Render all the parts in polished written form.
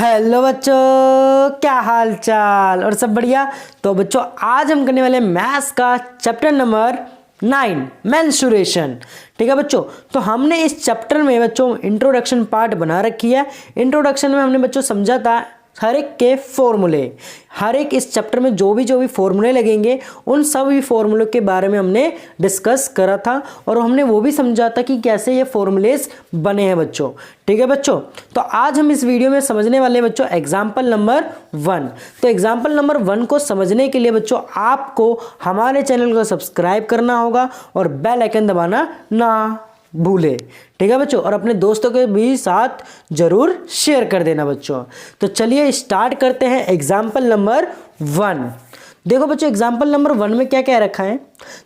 Hello बच्चों, क्या हाल चाल और सब बढ़िया। तो बच्चों आज हम करने वाले मैथ्स का चैप्टर नंबर 9 मेंस्ट्रुएशन। ठीक है बच्चों, तो हमने इस चैप्टर में बच्चों इंट्रोडक्शन पार्ट बना रखी है। इंट्रोडक्शन में हमने बच्चों समझा था हर एक के फॉर्मूले, हर एक इस चैप्टर में जो भी फॉर्मूले लगेंगे उन सभी फॉर्मूलों के बारे में हमने डिस्कस करा था और हमने वो भी समझा था कि कैसे ये फॉर्मूलेस बने हैं बच्चों। ठीक है बच्चों, तो आज हम इस वीडियो में समझने वाले बच्चों एग्जाम्पल नंबर 1। तो एग्जाम्पल नंबर 1 को समझने के लिए बच्चों आपको हमारे चैनल को सब्सक्राइब करना होगा और बेल आइकन दबाना ना भूले। ठीक है बच्चों, और अपने दोस्तों के भी साथ जरूर शेयर कर देना बच्चों। तो चलिए स्टार्ट करते हैं एग्जाम्पल नंबर 1। देखो बच्चों एग्जाम्पल नंबर 1 में क्या क्या रखा है।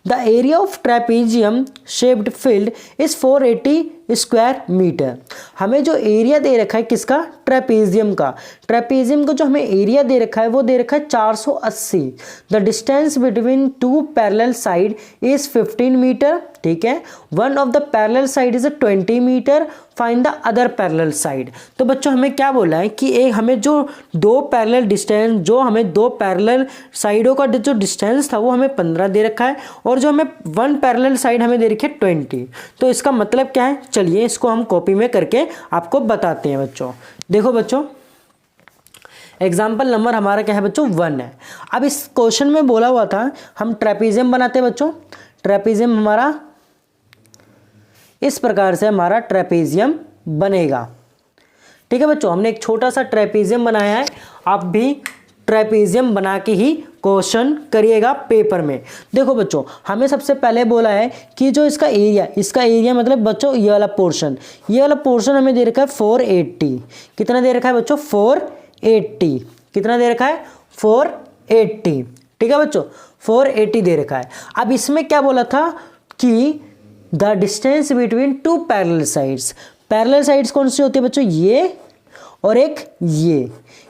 The area of trapezium shaped field is 480 square metre. हमें जो एरिया दे रखा है किसका, ट्रेपेजियम का। ट्रेपेजियम को जो हमें एरिया दे रखा है वो दे रखा है 480। The distance between two parallel side is 15 metre. ठीक है, one of the parallel side is 20 metre, find the other parallel side. तो बच्चों हमें क्या बोला है कि एक हमें जो दो पैरेलल साइडों का जो डिस्टेंस था वो हमें 15 दे रखा है और जो हमें वन पैरेलल साइड हमें दे रखी है 20। तो इसका मतलब क्या है, चलिए इसको हम कॉपी में करके आपको बताते हैं बच्चों। देखो बच्चों एग्जाम्पल नंबर हमारा क्या है बच्चों 1 है। अब इस क्वेश्चन में बोला हुआ था हम ट्रेपेजियम बनाते हैं बच्चों। ट्रेपेजियम हमारा इस प्रकार से हमारा ट्रेपेजियम बनेगा। ठीक है बच्चों, हमने एक छोटा सा ट्रेपेजियम बनाया है। आप भी ट्रेपेजियम बना के ही क्वेश्चन करिएगा पेपर में। देखो बच्चों हमें सबसे पहले बोला है कि जो इसका एरिया मतलब बच्चों ये वाला पोर्शन हमें दे रखा है 480। कितना दे रखा है बच्चों 480। कितना दे रखा है 480। ठीक है बच्चों 480 दे रखा है। अब इसमें क्या बोला था कि the distance between two parallel sides. Parallel sides कौन सी होती है बच्चों, ये और एक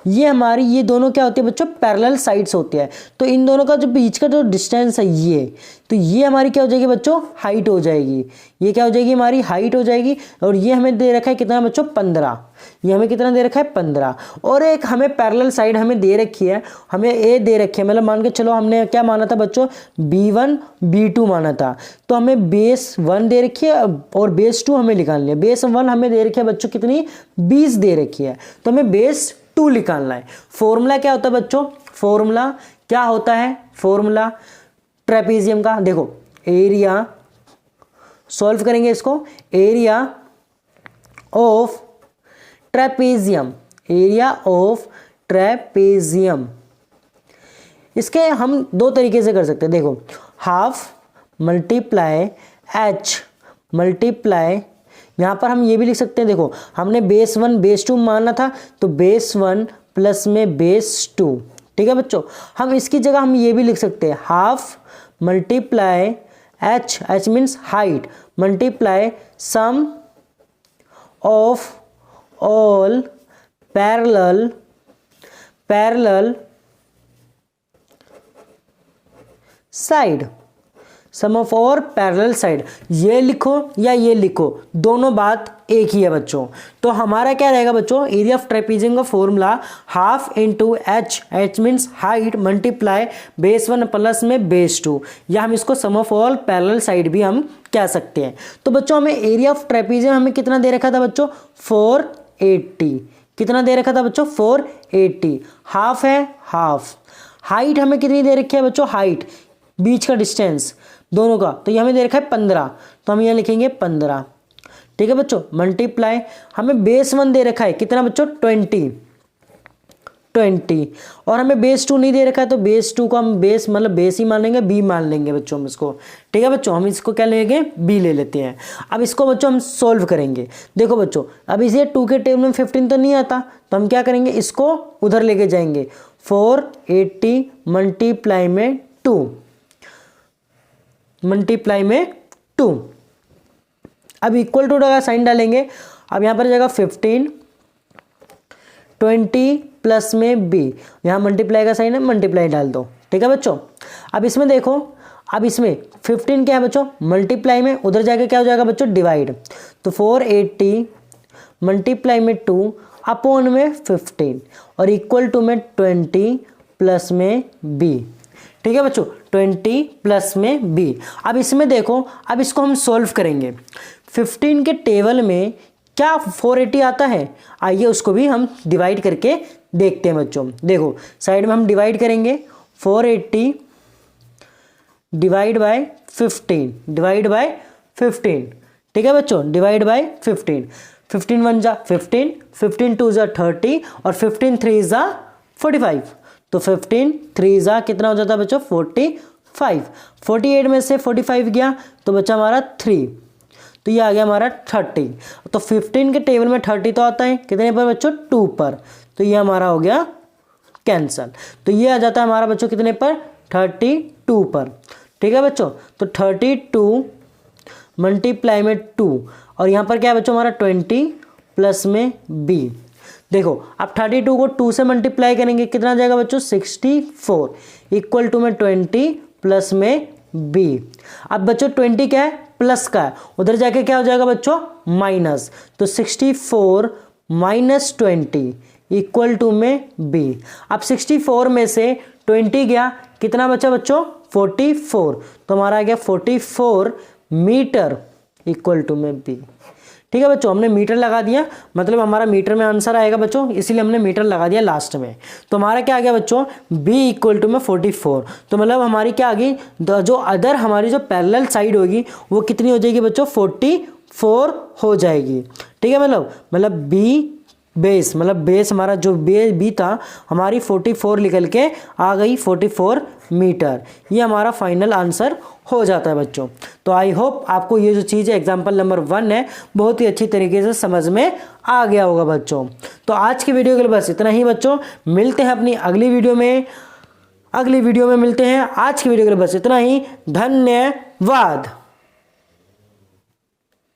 ये हमारी ये दोनों क्या होती है बच्चों पैरेलल साइड्स होती है। तो इन दोनों का जो बीच का जो डिस्टेंस है ये हमारी क्या हो जाएगी बच्चों हाइट हो जाएगी। ये क्या हो जाएगी हमारी हाइट हो जाएगी। और ये हमें दे रखा है कितना बच्चों 15। ये हमें कितना दे रखा है 15। और एक हमें पैरेलल साइड हमें दे रखी है, हमें ए दे रखी है। मतलब मान के चलो हमने क्या माना था बच्चों B1 B2 माना था। तो हमें बेस 1 दे रखी है और बेस 2 हमें निकालनी है। बेस 1 हमें दे रखी है बच्चों कितनी 20 दे रखी है, तो हमें बेस 2 निकालना है। फॉर्मूला क्या होता है बच्चों, फॉर्मूला क्या होता है, फॉर्मूला ट्रेपेजियम का देखो एरिया, सॉल्व करेंगे इसको। Area of trapezium, area of trapezium, इसके हम दो तरीके से कर सकते हैं। देखो हाफ मल्टीप्लाई h मल्टीप्लाई, यहाँ पर हम ये भी लिख सकते हैं। देखो हमने बेस 1 बेस 2 माना था तो बेस 1 प्लस में बेस 2। ठीक है बच्चों, हम इसकी जगह हम ये भी लिख सकते हैं half multiply h means height multiply sum of all parallel side, sum of और पैरेलल साइड। ये लिखो या ये लिखो, दोनों बात एक ही है बच्चों। तो हमारा क्या रहेगा बच्चों, एरिया ऑफ ट्रेपेजियम का formula half into h means height multiply base 1 plus में बेस 2, या हम इसको सम ऑफ ऑल पैरेलल साइड भी हम कह सकते हैं। तो बच्चों हमें एरिया ऑफ ट्रेपेजियम हमें कितना दे रखा था बच्चों 480। कितना दे रखा था बच्चों 480। हाफ है हाफ। हाइट हमें कितनी दे रखी है बच्चों, हाइट बीच का डिस्टेंस दोनों का, तो ये हमें दे रखा है 15, तो हम यहाँ लिखेंगे 15। ठीक है बच्चों, मल्टीप्लाई हमें बेस 1 दे रखा है कितना बच्चों 20 और हमें बेस 2 नहीं दे रखा है, तो बेस 2 को हम बेस मतलब बेस ही मान लेंगे, बी मान लेंगे बच्चों हम इसको। ठीक है बच्चों, हम इसको क्या लेंगे बी ले लेते हैं। अब इसको बच्चों हम सोल्व करेंगे। देखो बच्चों अब इसे 2 के टेबल में 15 तो नहीं आता, तो हम क्या करेंगे इसको उधर लेके जाएंगे। 480 मल्टीप्लाई में 2 अब इक्वल टू का साइन डालेंगे। अब यहाँ पर जाएगा 15 20 प्लस में b, यहाँ मल्टीप्लाई का साइन है मल्टीप्लाई डाल दो। ठीक है बच्चों, अब इसमें देखो, अब इसमें 15 क्या है बच्चों मल्टीप्लाई में, उधर जाके क्या हो जाएगा बच्चों डिवाइड। तो 480 मल्टीप्लाई में 2 अपॉन में 15 और इक्वल टू में 20 प्लस में b। ठीक है बच्चों, 20 प्लस में b। अब इसमें देखो, अब इसको हम सॉल्व करेंगे। 15 के टेबल में क्या 480 आता है, आइए उसको भी हम डिवाइड करके देखते हैं बच्चों। देखो साइड में हम डिवाइड करेंगे, 480 डिवाइड बाय 15 डिवाइड बाय 15। ठीक है बच्चों, डिवाइड बाय 15। 15 1 जा 15, 15 2 जा 30 और 15 3 जा 45। तो 15 3 जा कितना हो जाता है बच्चों, 45। 48 में से 45 गया तो बच्चा हमारा 3, तो ये आ गया हमारा 30। तो 15 के टेबल में 30 तो आता है कितने पर बच्चों, 2 पर, तो ये हमारा हो गया कैंसल। तो ये आ जाता है हमारा बच्चों कितने पर, 32 पर। ठीक है बच्चों, तो 32 मल्टीप्लाई में 2 और यहाँ पर क्या है बच्चों हमारा 20 प्लस में b। देखो अब 32 को 2 से मल्टीप्लाई करेंगे कितना आ जाएगा बच्चों, 64 इक्वल टू में 20 प्लस में b। अब बच्चों 20 क्या है, प्लस का है, उधर जाके क्या हो जाएगा बच्चों, माइनस। तो 64 माइनस 20 इक्वल टू में b। अब 64 में से 20 गया, कितना बचा बच्चों, 44, तो हमारा आ गया 44 मीटर इक्वल टू में b। ठीक है बच्चों, हमने मीटर लगा दिया, मतलब हमारा मीटर में आंसर आएगा बच्चों, इसीलिए हमने मीटर लगा दिया लास्ट में। तो हमारा क्या आ गया बच्चों, b इक्वल टू में 44। तो मतलब हमारी क्या आ गई, जो अदर हमारी जो पैरेलल साइड होगी वो कितनी हो जाएगी बच्चों, 44 हो जाएगी। ठीक है, मतलब b बेस, मतलब बेस हमारा जो बी था हमारी 44 निकल के आ गई 44 मीटर। ये हमारा फाइनल आंसर हो जाता है बच्चों। तो आई होप आपको ये जो चीज़ है एग्जाम्पल नंबर 1 है बहुत ही अच्छी तरीके से समझ में आ गया होगा बच्चों। तो आज की वीडियो के लिए बस इतना ही बच्चों, मिलते हैं अपनी अगली वीडियो में मिलते हैं। आज की वीडियो के लिए बस इतना ही, धन्यवाद।